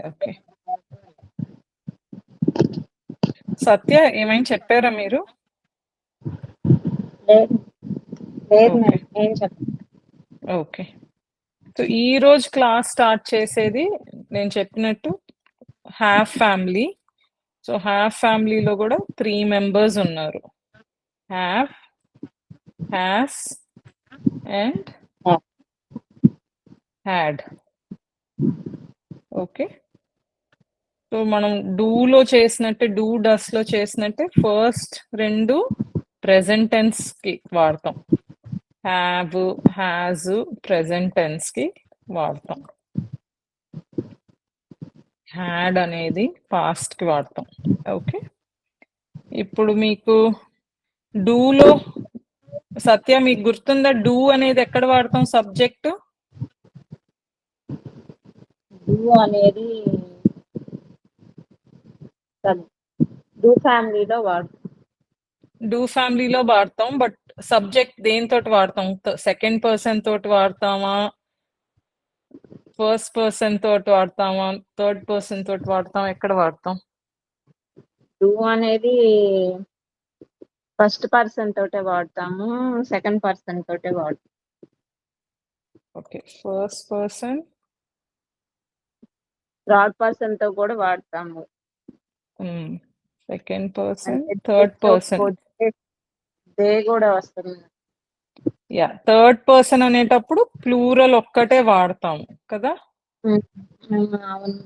Okay. సత్య ఏమైనా చెప్పారా మీరు? లేదు లేదు ఓకే. మేడం, ఏం చెప్పండి. ఓకే. సో ఈ రోజు క్లాస్ స్టార్ట్ చేసేది నేను చెప్పినట్టు హ్యావ్ ఫ్యామిలీ. సో హ్యావ్ ఫ్యామిలీలో కూడా 3 మెంబర్స్ ఉన్నారు. Have, has and had. Okay. So మనం డూలో చేసినట్టే, డూ డస్ లో చేసినట్టే ఫస్ట్ 2 ప్రెజెంట్ టెన్స్ కి వాడతాం. హ్యావ్, హ్యాజ్ ప్రెజెంట్ టెన్స్ కి వాడతాం. హ్యాడ్ అనేది పాస్ట్ కి వాడతాం. ఓకే. ఇప్పుడు మీకు డూలో సత్య మీకు గుర్తుందా డూ అనేది ఎక్కడ వాడతాం సబ్జెక్ట్? డూ అనేది డూ ఫ్యామిలీలో వాడుతాం. డూ ఫ్యామిలీలో వాడతాం, బట్ సబ్జెక్ట్ దేనితోటి వాడతాం? సెకండ్ పర్సన్ తోటి వాడతామా, ఫస్ట్ పర్సన్ తోటి వాడతామా, థర్డ్ పర్సన్ తోటి వాడతాం, ఎక్కడ వాడతాం? డూ అనేది ఫస్ట్ పర్సన్ తోటే వాడతాము, సెకండ్ పర్సన్ తోటే వాడతాం. Okay. First person, third person తో కూడా వాడతాము. సెకండ్ పర్సన్, అంటే థర్డ్ పర్సన్. దే కూడా వస్తుంది. యా, థర్డ్ పర్సన్ అనేటప్పుడు ప్లూరల్ ఒక్కటే వాడతాం కదా. అవును.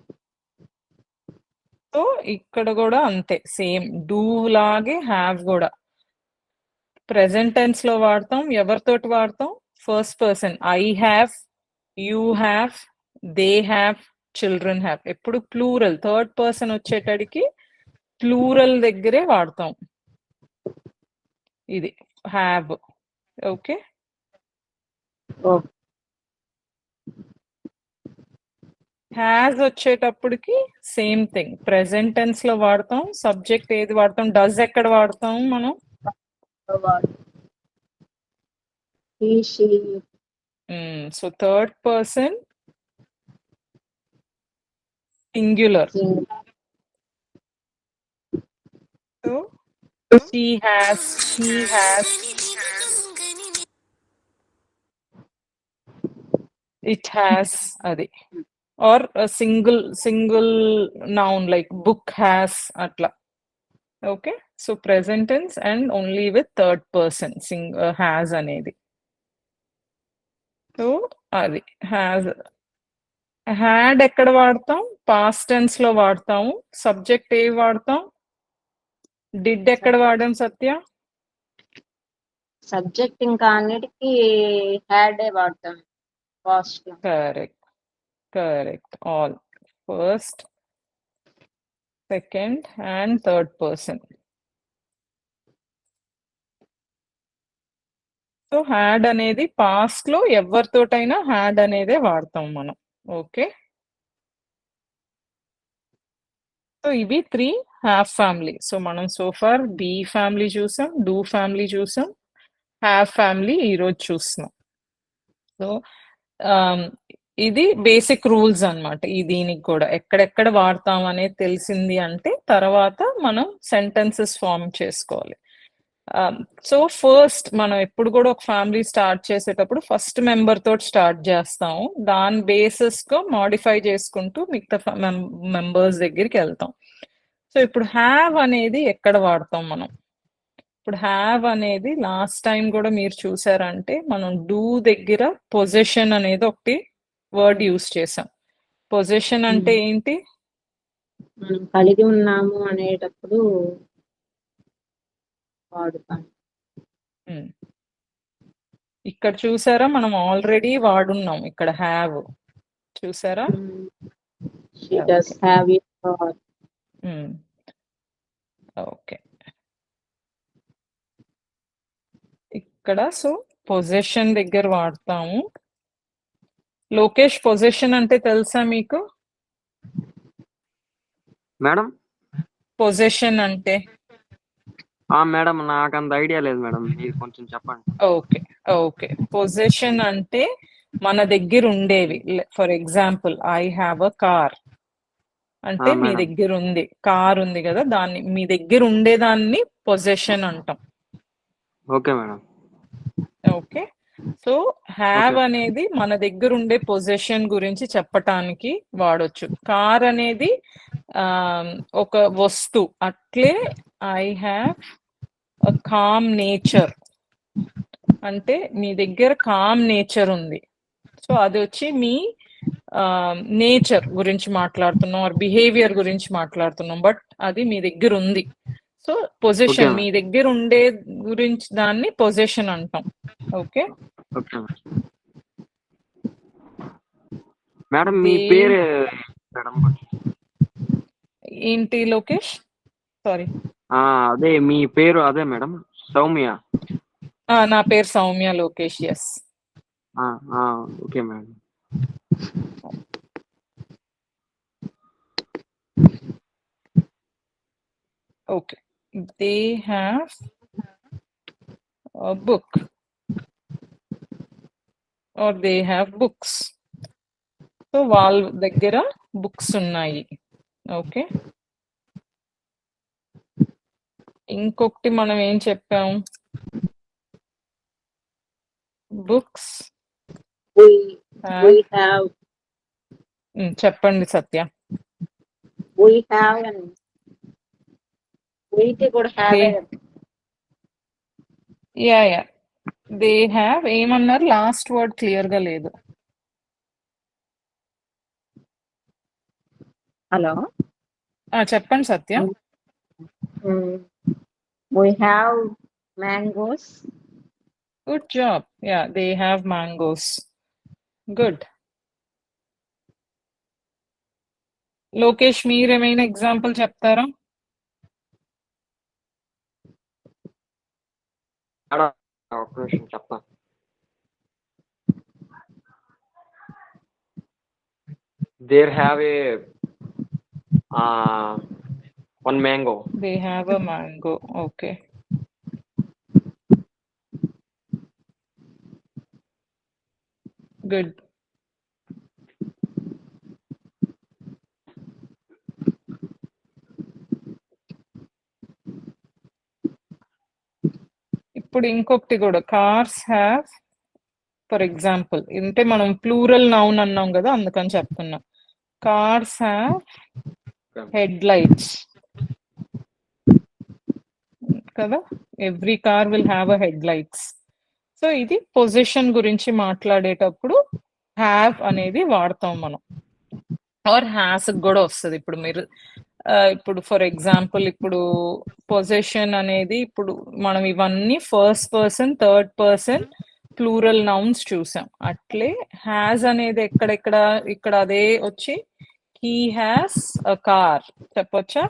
సో ఇక్కడ కూడా అంతే, సేమ్ డూ లాగే హ్యావ్ కూడా ప్రెసెంట్ టెన్స్ లో వాడతాం. ఎవరితోటి వాడతాం? First person. I have, you have, they have, children have. ఎప్పుడు ప్లూరల్, థర్డ్ పర్సన్ వచ్చేటడికి ప్లూరల్ దగ్గరే వాడతాం. ఇది హ్యావ్. ఓకే. హ్యాజ్ వచ్చేటప్పటికి సేమ్ థింగ్, ప్రెసెంట్ టెన్స్ లో వాడతాం. సబ్జెక్ట్ ఏది వాడతాం? డస్ ఎక్కడ వాడతాం మనం? So third person singular. So she has, he has, it has, అది. Or single noun like book has, అట్లా. Okay. So present tense and only with third person has అనేది. సో అది హ్యాస్. హ్యాడ్ ఎక్కడ వాడతాం? Past tense లో వాడతాము. Subject ఏ వాడతాం? Did ఎక్కడ వాడాం సత్య? సబ్జెక్ట్ ఇంకా అన్నిటికీ హ్యాడే వాడతాం. Past. Correct. All first, second and third person. So had అనేది పాస్ట్ లో ఎవరితోటైనా హ్యాడ్ అనేదే వాడతాం మనం. ఓకే. సో ఇవి 3 హ్యావ్ ఫ్యామిలీ. సో మనం సోఫార్ బీ ఫ్యామిలీ చూసాం, డూ ఫ్యామిలీ చూసాం, హ్యావ్ ఫ్యామిలీ ఈరోజు చూస్తున్నాం. సో ఇది బేసిక్ రూల్స్ అన్నమాట. ఈ దీనికి కూడా ఎక్కడెక్కడ వాడతాం అనేది తెలిసింది అంటే తర్వాత మనం సెంటెన్సెస్ ఫామ్ చేసుకోవాలి. సో ఫస్ట్ మనం ఎప్పుడు కూడా ఒక ఫ్యామిలీ స్టార్ట్ చేసేటప్పుడు ఫస్ట్ మెంబర్ తోటి స్టార్ట్ చేస్తాము. దాని బేసిస్ గా మాడిఫై చేసుకుంటూ మిగతా మెంబర్స్ దగ్గరికి వెళ్తాం. సో ఇప్పుడు హ్యావ్ అనేది ఎక్కడ వాడతాం మనం? ఇప్పుడు హ్యావ్ అనేది లాస్ట్ టైం కూడా మీరు చూసారంటే మనం డూ దగ్గర పొజిషన్ అనేది ఒకటి వర్డ్ యూస్ చేసాం. పొజిషన్ అంటే ఏంటి? మనం కలిగి ఉన్నాము అనేటప్పుడు వాడుతాం. ఇక్కడ చూసారా, మనం ఆల్రెడీ వాడున్నాం ఇక్కడ హ్యావ్. చూసారా? She does have it. Okay. ఇక్కడ సో పొజిషన్ దగ్గర వాడతాము. లోకేష్, పొజిషన్ అంటే తెలుసా మీకు? మేడం పొజిషన్ అంటే మేడం నాకు అంత ఐడియా లేదు మేడం, మీరు కొంచెం చెప్పండి. ఓకే. పొజిషన్ అంటే మన దగ్గర ఉండేవి. For example I have a car. అంటే మీ మేడం. దగ్గర ఉంది, కార్ ఉంది కదా, దాన్ని మీ దగ్గర ఉండేదాన్ని పొజెషన్ అంటాం. Okay madam. Okay. So have okay. అనేది మన దగ్గర ఉండే పొజెషన్ గురించి చెప్పటానికి వాడొచ్చు. కార్ అనేది ఒక వస్తు. అట్లే I have a calm nature అంటే మీ దగ్గర కామ్ నేచర్ ఉంది. సో అది వచ్చి మీ నేచర్ గురించి మాట్లాడుతున్నాం, ఆర్ బిహేవియర్ గురించి మాట్లాడుతున్నాం, బట్ అది మీ దగ్గర ఉంది. సో పొజిషన్, ఓకే మీ దగ్గర ఉండే గురించి దాన్ని పొజిషన్ అంటాం. ఓకే. Okay madam. మీ పేరు మేడం? ఏంటి లోకేష్? సారీ. అదే మీ పేరు అదే మేడం, సౌమ్య. నా పేరు Soumya Lokesh. Yes. Okay madam. Okay. They have a book or they have books. So వాళ్ళ దగ్గర బుక్స్ ఉన్నాయి. ఓకే. ఇంకొకటి మనం ఏం చెప్పాం? బుక్స్ We have చెప్పండి Satya. we have and we కూడా have యా దే హ్యావ్ ఏమన్నారు? లాస్ట్ వర్డ్ క్లియర్ గా లేదు. హలో చెప్పండి Satya. we have mangoes. Good job. Yeah they have mangoes. Good. Lokesh మీరేమైనా ఎగ్జాంపుల్ చెప్తారా? మేడం ఒక నిమిషం చెప్తాను. There have a one mango. They have a mango. Okay. Good. ఇప్పుడు ఇంకొకటి కూడా, కార్స్ హ్యావ్, ఫర్ ఎగ్జాంపుల్ అంటే మనం ప్లూరల్ నౌన్ అన్నాం కదా, అందుకని చెప్తున్నా. కార్స్ హ్యావ్ హెడ్ లైట్స్ కదా, every car will have a head lights. So ఇది పొజిషన్ గురించి మాట్లాడేటప్పుడు హ్యావ్ అనేది వాడతాం మనం. ఆర్ హ్యాస్ కూడా వస్తుంది. ఇప్పుడు మీరు ఇప్పుడు ఫర్ ఎగ్జాంపుల్ ఇప్పుడు పొజిషన్ అనేది, ఇప్పుడు మనం ఇవన్నీ first person, third person plural nouns చూసాం. అట్లే హ్యాస్ అనేది ఇక్కడ అదే వచ్చి హీ హ్యాస్ అ కార్ చెప్పొచ్చా?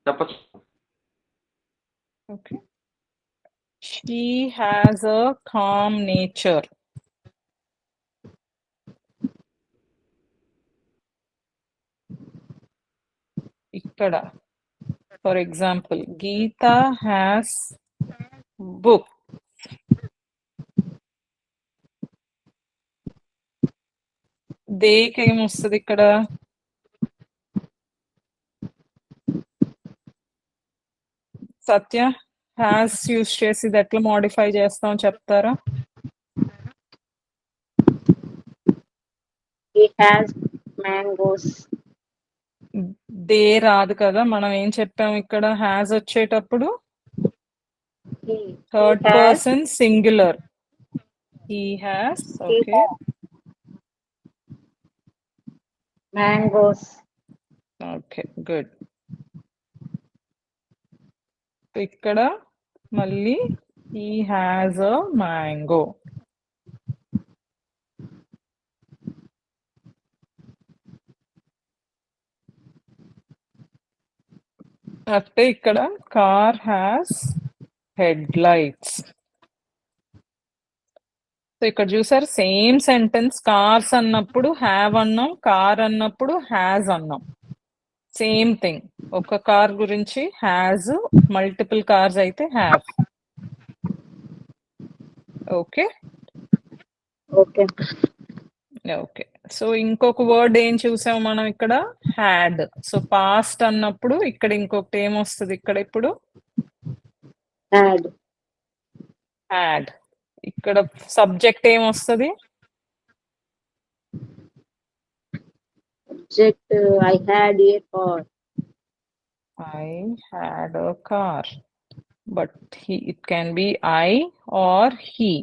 చెప్పచ్చు. Okay. She has a calm nature. ఇక్కడ for example Geetha has book. దేకి ఏమొస్తుంది ఇక్కడ? సత్య హ్యాస్ యూస్ చేసి ఇది ఎట్లా మోడిఫై చేస్తాం చెప్తారా? He has mangoes. దే రాదు కదా, మనం ఏం చెప్పాం ఇక్కడ? హ్యాస్ వచ్చేటప్పుడు third person singular. He has. Okay. Mangoes. Okay good. ఇక్కడ మళ్ళీ హీ హ్యాస్ అ మ్యాంగో. అంటే ఇక్కడ car has head lights. So ఇక్కడ చూసారు, సేమ్ సెంటెన్స్. కార్స్ అన్నప్పుడు హ్యావ్ అన్నాం, కార్ అన్నప్పుడు హ్యాస్ అన్నాం. Same thing. ఒక కార్ గురించి హ్యాస్, మల్టిపుల్ కార్స్ అయితే have. Okay. Okay. Okay. So ఇంకొక వర్డ్ ఏం చూసాం మనం ఇక్కడ? హ్యాడ్. సో పాస్ట్ అన్నప్పుడు ఇక్కడ ఇంకొకటి ఏమొస్తుంది ఇక్కడ ఇప్పుడు? హ్యాడ్. హ్యాడ్. ఇక్కడ సబ్జెక్ట్ ఏమొస్తుంది? Subject I had a car. I had a car. But it can be I or he.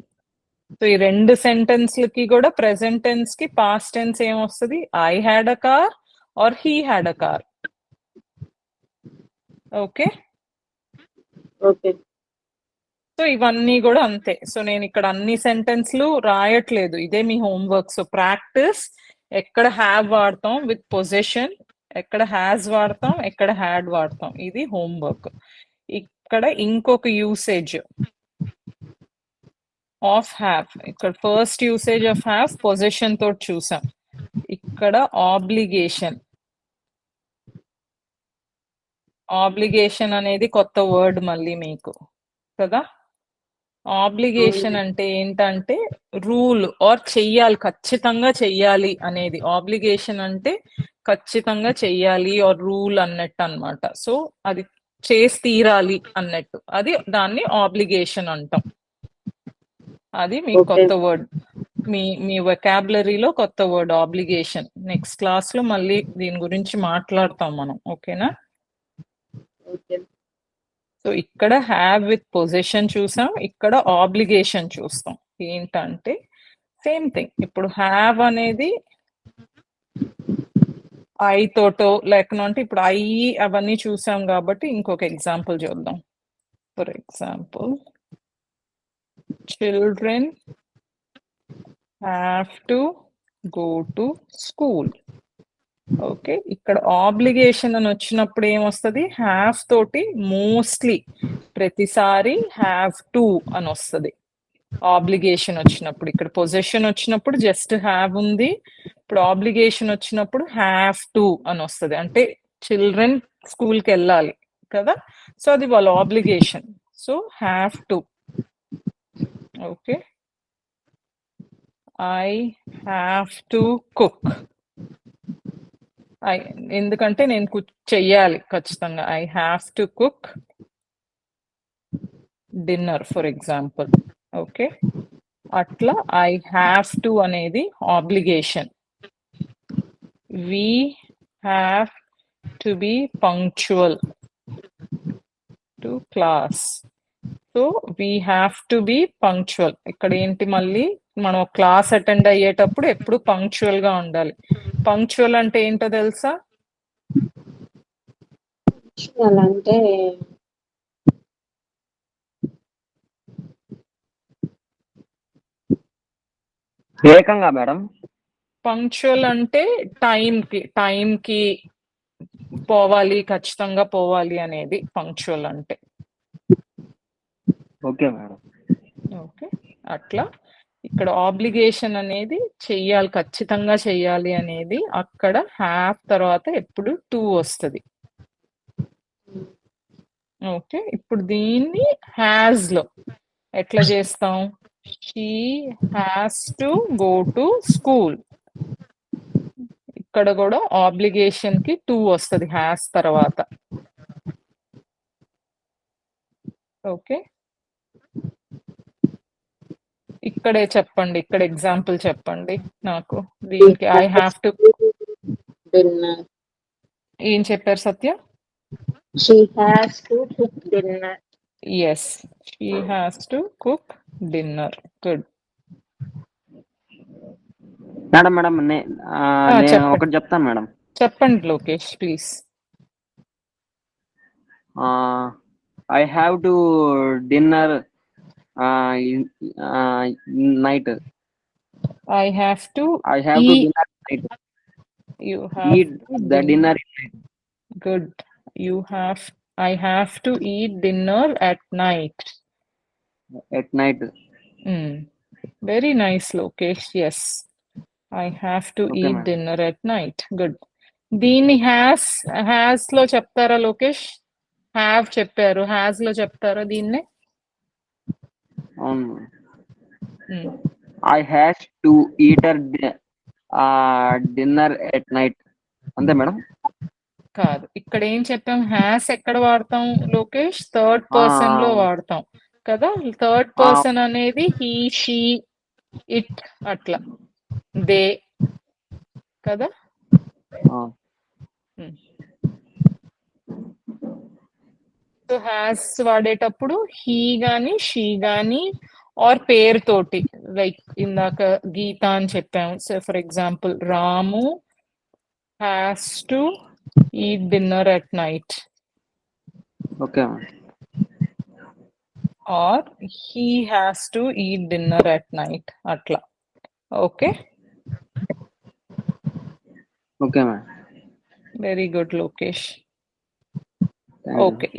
So ఈ రెండు సెంటెన్స్లకి కూడా ప్రెసెంట్ టెన్స్ కి పాస్ట్ టెన్స్ ఏమొస్తుంది? I had a car or he had a car. Okay, okay. So ఇవన్నీ కూడా అంతే. So నేను ఇక్కడ అన్ని సెంటెన్స్లు రాయట్లేదు, ఇదే మీ హోంవర్క్. So practice. ఎక్కడ హ్యావ్ వాడతాం విత్ పొజిషన్, ఎక్కడ హ్యాస్ వాడతాం, ఎక్కడ హ్యాడ్ వాడతాం, ఇది హోంవర్క్. ఇక్కడ ఇంకొక యూసేజ్ ఆఫ్ హ్యావ్. ఇక్కడ first usage of have position తోటి చూసాం. ఇక్కడ ఆబ్లిగేషన్. ఆబ్లిగేషన్ అనేది కొత్త వర్డ్ మళ్ళీ మీకు కదా. ఆబ్లిగేషన్ అంటే ఏంటంటే రూల్ ఆర్ చెయ్యాలి, ఖచ్చితంగా చెయ్యాలి అనేది. ఆబ్లిగేషన్ అంటే ఖచ్చితంగా చెయ్యాలి ఆర్ రూల్ అన్నట్టు అన్నమాట. సో అది చేసి తీరాలి అన్నట్టు, అది దాన్ని ఆబ్లిగేషన్ అంటాం. అది మీ కొత్త వర్డ్, మీ వొకాబులరీలో కొత్త వర్డ్ ఆబ్లిగేషన్. నెక్స్ట్ క్లాస్ లో మళ్ళీ దీని గురించి మాట్లాడతాం మనం, ఓకేనా? సో ఇక్కడ హ్యావ్ విత్ పొజిషన్ చూసాం, ఇక్కడ ఆబ్లిగేషన్ చూస్తాం. ఏంటంటే సేమ్ థింగ్. ఇప్పుడు హ్యావ్ అనేది ఐ తోటో లేకపోతే ఇప్పుడు ఐ అవన్నీ చూసాం కాబట్టి ఇంకొక ఎగ్జాంపుల్ చూద్దాం. For example, children have to go to school. Okay, ఇక్కడ ఆబ్లిగేషన్ అని వచ్చినప్పుడు ఏమొస్తుంది? హ్యావ్ తోటి మోస్ట్లీ ప్రతిసారి హ్యావ్ టు అని వస్తుంది ఆబ్లిగేషన్ వచ్చినప్పుడు. ఇక్కడ పొజిషన్ వచ్చినప్పుడు జస్ట్ హ్యావ్ ఉంది, ఇప్పుడు ఆబ్లిగేషన్ వచ్చినప్పుడు హ్యావ్ టు అని వస్తుంది. అంటే చిల్డ్రన్ స్కూల్కి వెళ్ళాలి కదా, సో అది వాళ్ళ obligation. So have to. Okay, I have to cook. ఎందుకంటే నేను చెయ్యాలి ఖచ్చితంగా. I have to cook dinner for example. Okay, అట్లా ఐ హ్యావ్ టు అనేది obligation. We have to be punctual to class. So we have to be punctual. ఇక్కడ ఏంటి, మళ్ళీ మనం క్లాస్ అటెండ్ అయ్యేటప్పుడు ఎప్పుడు పంక్చువల్ గా ఉండాలి. పంక్చువల్ అంటే ఏంటో తెలుసా? అంటే ఏకంగా మేడం. పంక్చువల్ అంటే టైం కి పోవాలి, ఖచ్చితంగా పోవాలి అనేది పంక్చువల్ అంటే. Okay madam. ఓకే, అట్లా ఇక్కడ ఆబ్లిగేషన్ అనేది చెయ్యాలి, ఖచ్చితంగా చెయ్యాలి అనేది. అక్కడ హ్యావ్ తర్వాత ఎప్పుడు టు వస్తుంది. ఓకే, ఇప్పుడు దీన్ని హ్యాస్ లో ఎట్లా చేస్తాం? She has to go to school. ఇక్కడ కూడా ఆబ్లిగేషన్ కి టు వస్తుంది హ్యాస్ తర్వాత. ఓకే, ఇక్కడే చెప్పండి, ఇక్కడ ఎగ్జాంపుల్ చెప్పండి నాకు దీనికి. I have to dinner. ఏం చెప్పారు Satya? She has to cook dinner. Yes, she has to cook dinner. Good madam నేను ఒకటి చెప్తాను మేడం. చెప్పండి Lokesh please. I have to dinner night. I have to dinner night. You have eat the dinner night. Good. I have to eat dinner at night. Very nice, Lokesh. Yes, I have to eat dinner at night. Good. దీన్ని has లో చెప్తారా Lokesh? Have చెప్పారు, has లో చెప్తారా దీన్ని? I has to eat dinner at night అంతే madam. కాదు, ఇక్కడ ఏం చెప్పాం? హ్యాస్ ఎక్కడ వాడతాం లోకేష్? థర్డ్ పర్సన్ లో వాడతాం కదా. థర్డ్ పర్సన్ అనేది హీ, షీ, ఇట్, అట్లా దే కదా. సో హ్యాస్ వాడేటప్పుడు హీ గాని షీ గాని ఆర్ పేరుతోటి, లైక్ ఇందాక గీత అని చెప్పాము. So for example Ramu has to eat dinner at night, okay or he has to eat dinner at night, అట్లా. Okay, okay madam. Very good Lokesh. Okay,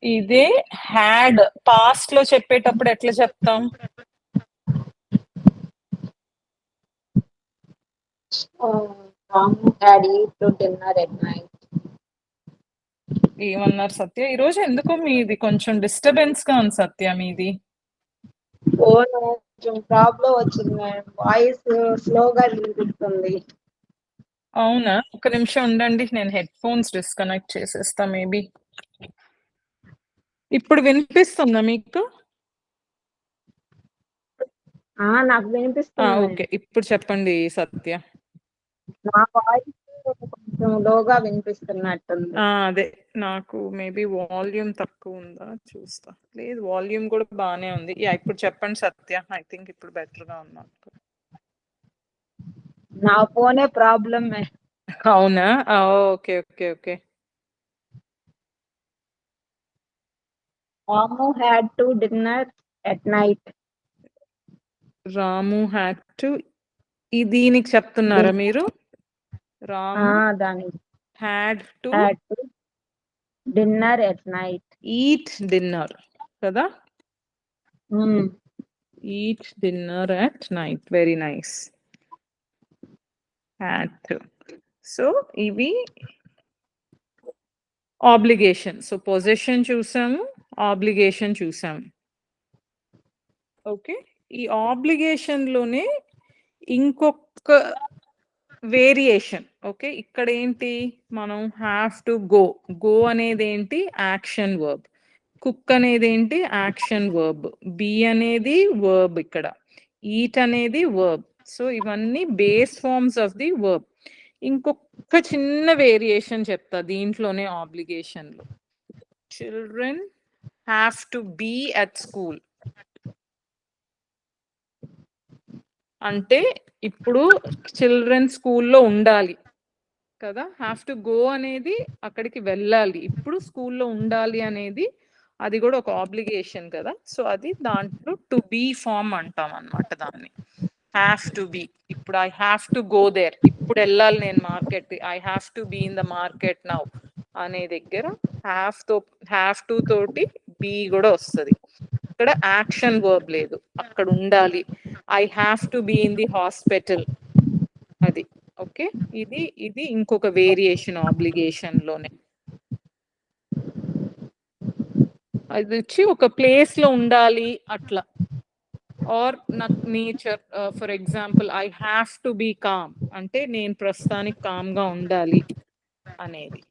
ఇదే హ్యాడ్ పాస్ట్ లో చెప్పేటప్పుడు ఎట్లా చెప్తాం? Ramu had eat dinner at night. ఏమన్నారు సత్య? ఈ రోజు ఎందుకో మీది కొంచెం డిస్టర్బెన్స్ గా ఉంది సత్య. మీది ఫోన్ కొంచెం ప్రాబ్లం వచ్చింది మేడం, వాయిస్ స్లోగా వినిపిస్తుంది. అవునా? ఒక నిమిషం ఉండండి, నేను హెడ్ ఫోన్స్ డిస్కనెక్ట్ చేసేస్తా. మేబీ ఇప్పుడు వినిపిస్తుందా మీకు? నాకు వినిపిస్తుంది. ఓకే, ఇప్పుడు చెప్పండి సత్య. నా వాయిస్ కొంచెం లోగా వినిపిస్తున్నట్టుంది. అదే, నాకు మేబీ వాల్యూమ్ తక్కువ ఉందా చూస్తా. లేదు, వాల్యూమ్ కూడా బాగానే ఉంది. ఇప్పుడు చెప్పండి సత్య. ఐ థింక్ ఇప్పుడు బెటర్ గా ఉంది. నా ఫోనే ప్రాబ్లమ్. అవునా? Okay okay okay. Ramu had to dinner at night. Ramu had to, దీనికి చెప్తున్నారా మీరు? రాము దానికి had to dinner at night, eat dinner కదా. Eat dinner at night, very nice. Had to. So ఇవి ఆబ్లిగేషన్. సో పొజిషన్ చూసాము, ఆబ్లిగేషన్ చూసాము. Okay, ఈ obligation లోనే ఇంకొక వేరియేషన్. ఓకే, ఇక్కడ ఏంటి? మనం హ్యావ్ టు గో. గో అనేది ఏంటి? Action verb. కుక్ అనేది ఏంటి? Action verb. బీ అనేది వర్బ్. ఇక్కడ ఈట్ అనేది వర్బ్. సో ఇవన్నీ base forms of the verb. ఇంకొక చిన్న వేరియేషన్ చెప్తా దీంట్లోనే ఆబ్లిగేషన్ లో. Children have to be at school అంటే ఇప్పుడు చిల్డ్రన్ స్కూల్లో ఉండాలి కదా. హ్యావ్ టు గో అనేది అక్కడికి వెళ్ళాలి. ఇప్పుడు స్కూల్లో ఉండాలి అనేది అది కూడా ఒక ఆబ్లిగేషన్ కదా. సో అది దాంట్లో టు బీ ఫార్మ్ అంటాం అన్నమాట దాన్ని. Have to be. ఇప్పుడు I have to go there. ఇప్పుడు వెళ్ళాలి నేను market. I have to be in the market now అనే దగ్గర హ్యావ్ టు తోటి బీ కూడా వస్తుంది. ఇక్కడ యాక్షన్ వర్బ్ లేదు, అక్కడ ఉండాలి. I have to be in the hospital, అది. ఓకే, ఇది ఇంకొక వేరియేషన్ ఆబ్లిగేషన్ లోనే. అది వచ్చి ఒక ప్లేస్ లో ఉండాలి అట్లా. ఆర్ నాకు nature, for example I have to be calm అంటే నేను ప్రస్తుతానికి కామ్ గా ఉండాలి అనేది.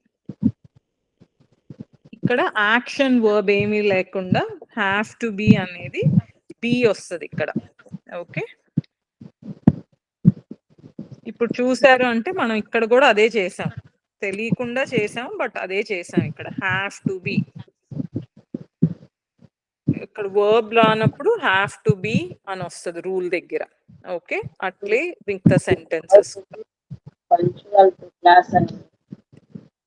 ఇక్కడ యాక్షన్ వర్బ్ ఏమీ లేకుండా హ్యావ్ టు బీ అనేది బీ వస్తుంది ఇక్కడ. ఓకే, ఇప్పుడు చూసారు అంటే మనం ఇక్కడ కూడా అదే చేసాం, తెలియకుండా చేసాం, బట్ అదే చేసాం. ఇక్కడ హ్యావ్ టు బీ, ఇక్కడ వర్బ్ రానప్పుడు హ్యావ్ టు బీ అని వస్తుంది రూల్ దగ్గర. ఓకే, అట్లే మిగతా సెంటెన్సెస్. పంక్చువల్ టు క్లాస్ అని.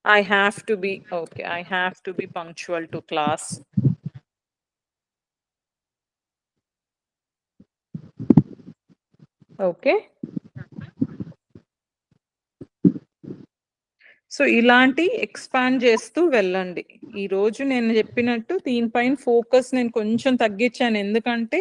I have to be, okay, I have to be punctual to class. Okay, so ఇలాంటి ఎక్స్పాండ్ చేస్తూ వెళ్ళండి. ఈ రోజు నేను చెప్పినట్టు దీనిపైన ఫోకస్ నేను కొంచెం తగ్గించాను, ఎందుకంటే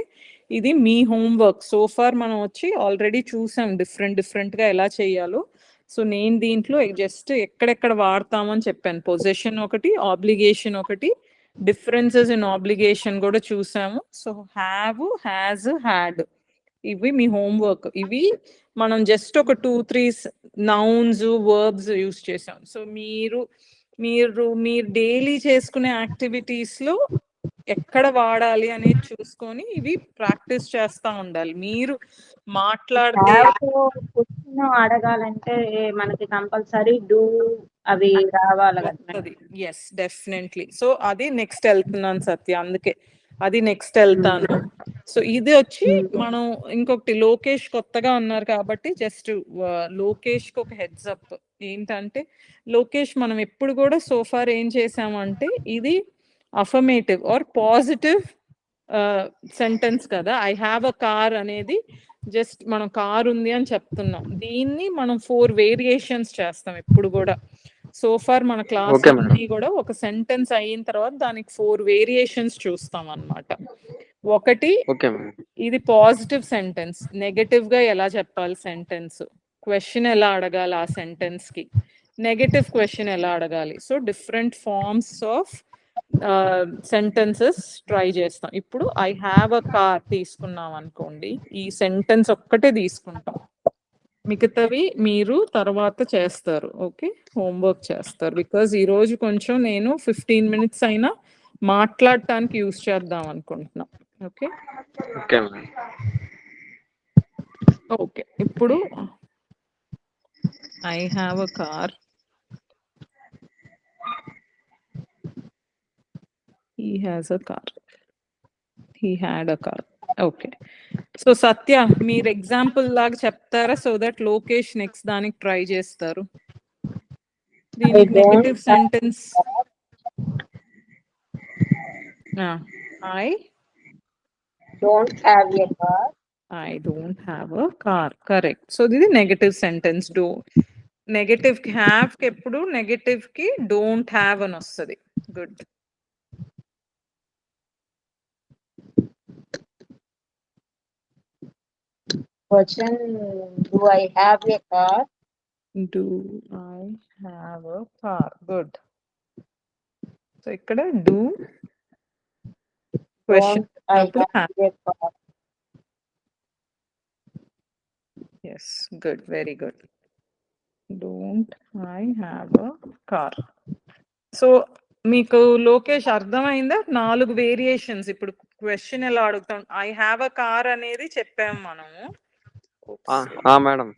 ఇది మీ హోంవర్క్. సో ఫార్ మనం వచ్చి ఆల్రెడీ చూసాం డిఫరెంట్గా ఎలా చేయాలో. సో నేను దీంట్లో జస్ట్ ఎక్కడెక్కడ వాడతామని చెప్పాను. పొజిషన్ ఒకటి, ఆబ్లిగేషన్ ఒకటి, డిఫరెన్సెస్ ఇన్ ఆబ్లిగేషన్ కూడా చూసాము. సో హ్యావ్, హ్యాజ్, హ్యాడ్ ఇవి మీ హోంవర్క్. ఇవి మనం జస్ట్ ఒక 2-3 నౌన్స్ వర్బ్స్ యూస్ చేసాం. సో మీరు డైలీ చేసుకునే యాక్టివిటీస్ లో ఎక్కడ వాడాలి అనేది చూసుకొని ఇవి ప్రాక్టీస్ చేస్తా ఉండాలి. మీరు మాట్లాడితే క్వశ్చన్ అడగాలంటే మనకి కంపల్సరీ డూ అవి రావాలి కదా మేడం. వస్తుంది. Yes, definitely. సో అది నెక్స్ట్ వెళ్తున్నాను సత్య, అందుకే అది నెక్స్ట్ వెళ్తాను. సో ఇది వచ్చి మనం ఇంకొకటి లోకేష్ కొత్తగా ఉన్నారు కాబట్టి జస్ట్ లోకేష్ కి ఒక హెడ్స్ అప్ ఏంటంటే, లోకేష్ మనం ఎప్పుడు కూడా సోఫార్ ఏం చేసామంటే ఇది అఫర్మేటివ్ ఆర్ పాజిటివ్ సెంటెన్స్ కదా. ఐ హ్యావ్ అ కార్ అనేది జస్ట్ మనం కార్ ఉంది అని చెప్తున్నాం. దీన్ని మనం 4 వేరియేషన్స్ చేస్తాం ఎప్పుడు కూడా. సోఫార్ మన క్లాస్ అన్ని కూడా ఒక సెంటెన్స్ అయిన తర్వాత దానికి 4 వేరియేషన్స్ చూస్తాం అన్నమాట. ఒకటి, ఇది పాజిటివ్ సెంటెన్స్. నెగటివ్ గా ఎలా చెప్పాలి సెంటెన్స్, క్వశ్చన్ ఎలా అడగాలి ఆ సెంటెన్స్ కి, నెగటివ్ క్వశ్చన్ ఎలా అడగాలి. So different forms of sentences try చేస్తాం. ఇప్పుడు ఐ హ్యావ్ అ కార్ తీసుకున్నాం అనుకోండి, ఈ సెంటెన్స్ ఒక్కటే తీసుకుంటాం, మిగతావి మీరు తర్వాత చేస్తారు. ఓకే, హోంవర్క్ చేస్తారు. బికాజ్ ఈ రోజు కొంచెం నేను 15 minutes అయినా మాట్లాడటానికి యూస్ చేద్దాం అనుకుంటున్నా. Okay okay. ఇప్పుడు I have a car, he has a car, he had a car. Okay. So Satya మీరు ఎగ్జాంపుల్ లాగా చెప్తారా, సో దట్ లోకేష్ నెక్స్ట్ దానికి ట్రై చేస్తారు. దీనికి negative sentence I don't have a car. I don't have a car. Correct. So this is negative sentence. Do negative కి have కి ఎప్పుడు negative కి don't have అని వస్తుంది. Good. Question do I have a car. Do I have a car? Good. So ఇక్కడ do question అప్పుడు have. Yes, good, very good. Don't I have a car? So మీకు లోకేష్ అర్థమైందా 4 variations. ఇప్పుడు question ఎలా అడుగుతాం, I have a car అనేది చెప్పాము మనము. Madam.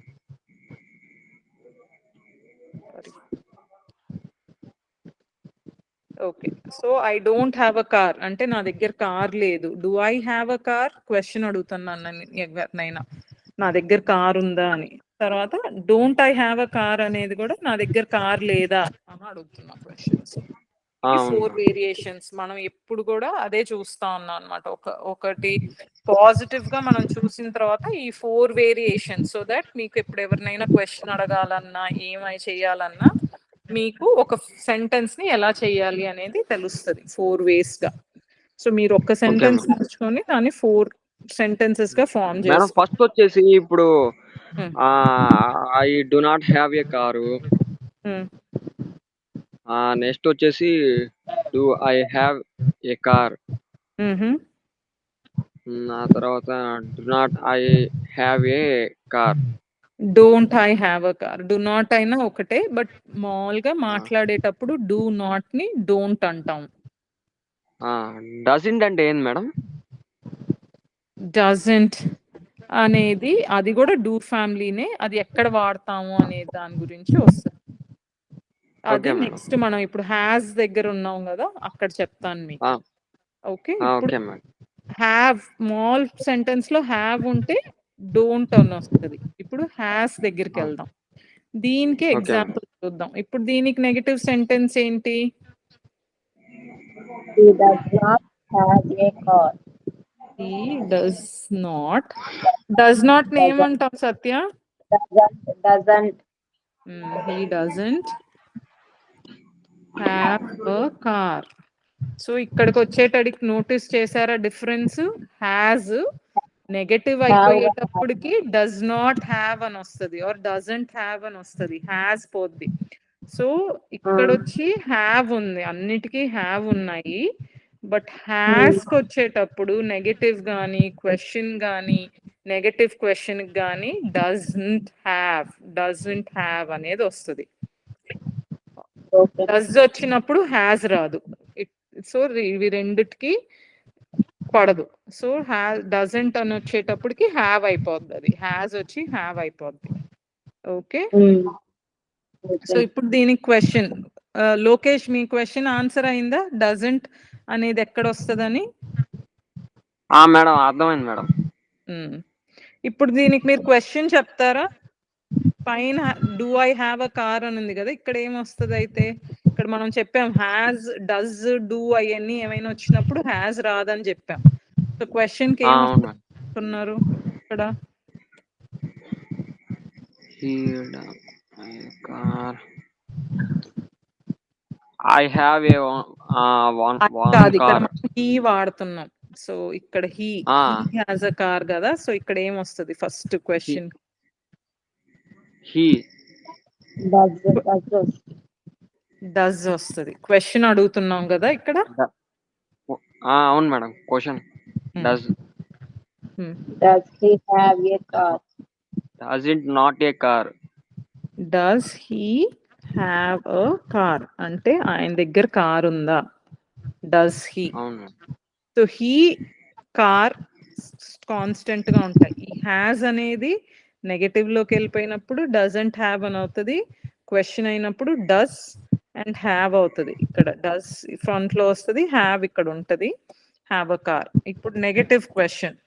Okay. So I don't have a car అంటే నా దగ్గర కార్ లేదు. Do I have a car question అడుగుతున్నాను ఎవరినైనా, నా దగ్గర కార్ ఉందా అని. తర్వాత don't I have a car అనేది కూడా నా దగ్గర కార్ లేదా అని అడుగుతున్నా క్వశ్చన్స్. 4 వేరియేషన్స్ మనం ఎప్పుడు కూడా అదే చూస్తా ఉన్నాం అనమాట. ఒకటి పాజిటివ్ గా మనం చూసిన తర్వాత ఈ 4 వేరియేషన్స్, సో దట్ మీకు ఎప్పుడు ఎవరినైనా క్వశ్చన్ అడగాలన్నా ఏమై చేయాలన్నా మీకు ఒక సెంటెన్స్ ని ఎలా చేయాలి అనేది తెలుస్తుంది 4 ways గా. సో మీరు ఒక్క సెంటెన్స్ నేర్చుకొని దాన్ని 4 sentences గా ఫార్మ్ చేస్తారు. ఫస్ట్ వచ్చేసి ఇప్పుడు I do not have a car. Next వచ్చేసి do I have a car. ఆ తర్వాత do not I have a car. Don't I have a car. Do not అయినా ఒకటే, బట్ మామూలుగా మాట్లాడేటప్పుడు డూ నాట్ ని డోంట్ అంటాం. డజంట్ అంటే ఏంది మేడం? డజంట్ అనేది అది కూడా డూ ఫ్యామిలీనే. అది ఎక్కడ వాడతాము అనే దాని గురించి వస్తుంది. అది నెక్స్ట్ మనం ఇప్పుడు హ్యాస్ దగ్గర ఉన్నాం కదా, అక్కడ చెప్తాను మీకు. ఓకే. ఇప్పుడు హ్యావ్ స్మాల్ సెంటెన్స్ లో హ్యావ్ ఉంటే డోంట్ అని వస్తుంది. ఇప్పుడు హ్యాస్ దగ్గరికి వెళ్దాం. దీనికి ఎగ్జాంపుల్ చూద్దాం. ఇప్పుడు దీనికి నెగటివ్ సెంటెన్స్ ఏంటి? He does not have a car. He does not. Does not ఏమంటాం Satya? Doesn't. He doesn't have a car. So ఇక్కడికి వచ్చేటడికి నోటీస్ చేశారా డిఫరెన్స్? హ్యాజ్ నెగటివ్ అయిపోయేటప్పటికి డస్ నాట్ హ్యావ్ అని వస్తుంది, ఆర్ డజంట్ హ్యావ్ అని వస్తుంది. హ్యాస్ పోద్ది. సో ఇక్కడ వచ్చి హ్యావ్ ఉంది, అన్నిటికీ హ్యావ్ ఉన్నాయి. బట్ హ్యాస్ కి వచ్చేటప్పుడు నెగటివ్ గాని క్వశ్చన్ గాని నెగటివ్ క్వశ్చన్ గాని డజంట్ హ్యావ్ అనేది వస్తుంది. డస్ వచ్చినప్పుడు హ్యాస్ రాదు. సో ఇవి రెండిటికి పడదు. సో డజంట్ అని వచ్చేటప్పటికి హ్యావ్ అయిపోద్ది, అది హ్యాస్ వచ్చి హ్యావ్ అయిపోద్ది. ఓకే, సో ఇప్పుడు దీనికి క్వశ్చన్ లోకేష్, మీ క్వశ్చన్ ఆన్సర్ అయిందా? డజంట్ అనేది ఎక్కడ వస్తుందని? మేడం అర్థమైంది మేడం. ఇప్పుడు దీనికి మీరు క్వశ్చన్ చెప్తారా? పైన do I have a car అని ఉంది కదా, ఇక్కడ ఏమొస్తుంది? అయితే ఇక్కడ మనం చెప్పాం హ్యాస్, డస్, డూ అవన్నీ ఏమైనా వచ్చినప్పుడు హ్యాస్ రాదని చెప్పాం. సో క్వశ్చన్ కి ఏమన్నారు ఇక్కడ? I have A one car. He వాడుతున్నాం. సో ఇక్కడ హీ హ్యాస్ అ కార్ కదా, సో ఇక్కడ ఏమొస్తుంది ఫస్ట్ క్వశ్చన్? హీ డస్ వస్తుంది. క్వశ్చన్ అడుగుతున్నాం కదా ఇక్కడ. అవును madam, question does he have a car? Doesn't not a car. Does he have a car అంటే ఆయన దగ్గర కార్ ఉందా? Does he. అవును. సో హీ, కార్ కాన్స్టెంట్ గా ఉంటాయి. ఈ హ్యాస్ అనేది నెగటివ్ లోకి వెళ్ళిపోయినప్పుడు డజంట్ హ్యావ్ అని అవుతుంది. క్వశ్చన్ అయినప్పుడు డస్ అండ్ హ్యావ్ అవుతుంది. ఇక్కడ డస్ ఫ్రంట్ లో వస్తుంది, హ్యావ్ ఇక్కడ ఉంటది, హ్యావ్ అ కార్. ఇప్పుడు negative question.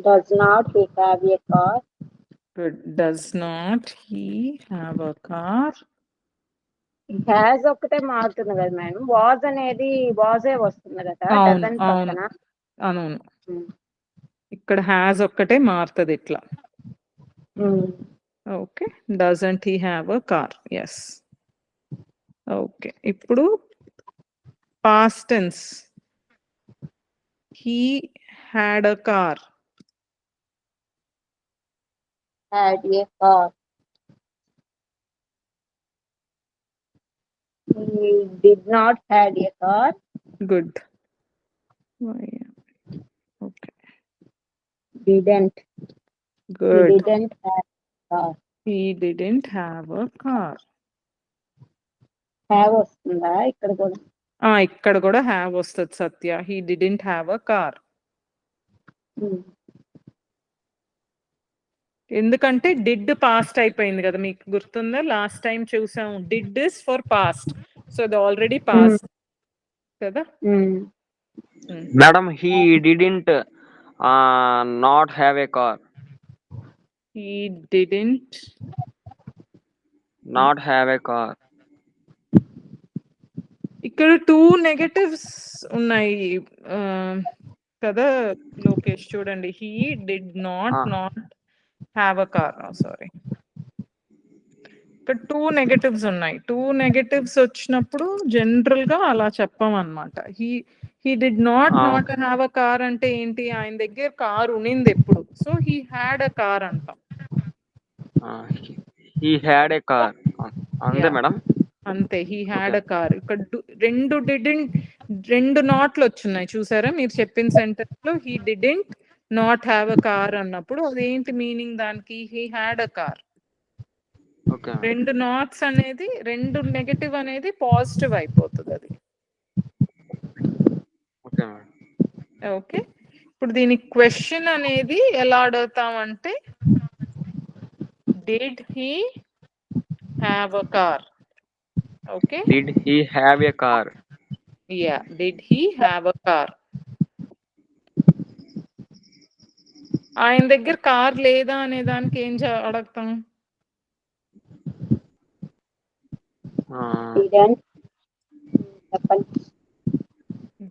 Does not he have a car? Does not he have a car? Has ఒక్కటే మారుతుంది కదా మేడం, వాజ్ అనేది వాజే వస్తుంది కదా. అవును, ఇక్కడ హ్యాస్ ఒక్కటే మారుతుంది ఇట్లా. Okay, doesn't he have a car. Yes. Okay, ఇప్పుడు past tense. He had a car. Had a car. He did not had a car. Good. Okay. Didn't. Good. He didn't have a car. He didn't have a car. Have వస్తుందా ఇక్కడ కూడా? ఇక్కడ కూడా have వస్తుంది సత్య. He didn't have a car. ఎందుకంటే did past అయిపోయింది కదా, మీకు గుర్తుందా? లాస్ట్ టైం చూసాం did is for past, so అది ఆల్రెడీ పాస్ట్ కదా madam. He didn't not have a car. He didn't not have a car. ఇక్కడ 2 నెగటివ్స్ ఉన్నాయి కదా లోకేష్, చూడండి. He did not have a car. Sorry, ఇక్కడ 2 నెగటివ్స్ ఉన్నాయి. 2 negatives వచ్చినప్పుడు జనరల్ గా అలా చెప్పమన్నమాట. He did not have a car అంటే ఏంటి? ఆయన దగ్గర కార్ ఉన్నింది ఎప్పుడు, so he had a car అంటాం. హీ హ్యాడ్ ఏ కార్ అంతే మేడం. అంతే, హీ హ్యాడ్ అ కార్. ఇక్కడ రెండు నాట్లు వచ్చున్నాయి చూసారా మీరు చెప్పిన సెంటెన్స్ లో. He didn't not have a car అన్నప్పుడు అదేంటి మీనింగ్ దానికి? He had a car. రెండు నాట్స్ అనేది, రెండు నెగటివ్ అనేది పాజిటివ్ అయిపోతుంది అది. ఓకే, ఇప్పుడు దీనికి క్వశ్చన్ అనేది ఎలా అడుగుతామంటే did he have a car. Okay, did he have a car. Yeah, did he have a car. ఆయన దగ్గర కార్ లేదా అనే దానికి ఏం అడుగుతాం?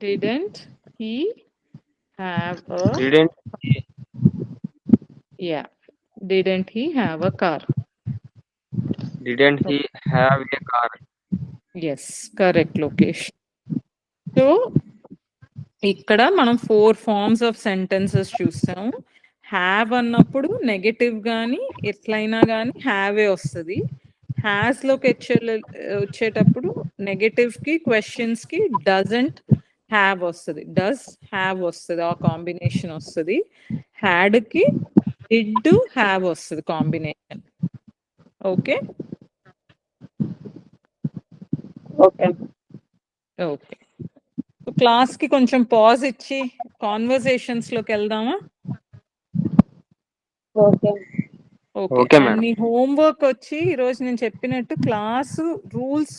Didn't he have a yeah, didn't he have a car? Didn't he have a car? Yes, correct Lokesh. So ఇక్కడ మనం 4 forms of sentences చూస్తాం. హ్యావ్ అన్నప్పుడు నెగటివ్ కానీ ఎట్లయినా కానీ హ్యావే వస్తుంది. హ్యాస్లోకి వచ్చేటప్పుడు నెగటివ్కి క్వశ్చన్స్కి డజంట్ హ్యావ్ వస్తుంది, డస్ హ్యావ్ వస్తుంది, ఆ కాంబినేషన్ వస్తుంది. హ్యాడ్కి డిడ్ హ్యావ్ వస్తుంది కాంబినేషన్. ఓకే ఓకే ఓకే క్లాస్కి కొంచెం పాజ్ ఇచ్చి కాన్వర్సేషన్స్లోకి వెళ్దామా? Okay okay okay and madam. Me homework వచ్చి ఈరోజు నేను చెప్పినట్టు క్లాసు రూల్స్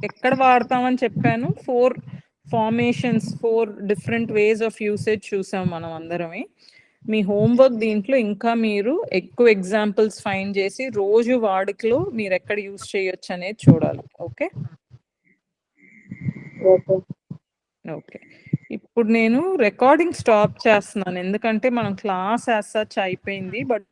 ఎక్కడ వాడతామని చెప్పాను. 4 formations, 4 different ways of usage చూసాం మనం అందరమే. మీ హోంవర్క్ దీంట్లో ఇంకా మీరు ఎక్కువ ఎగ్జాంపుల్స్ ఫైండ్ చేసి రోజు వాడుకలో మీరు ఎక్కడ యూస్ చేయొచ్చు అనేది చూడాలి. ఓకే ఓకే ఓకే ఇప్పుడు నేను రికార్డింగ్ స్టాప్ చేస్తున్నాను, ఎందుకంటే మనం క్లాస్ యాజ్ సచ్ అయిపోయింది. బట్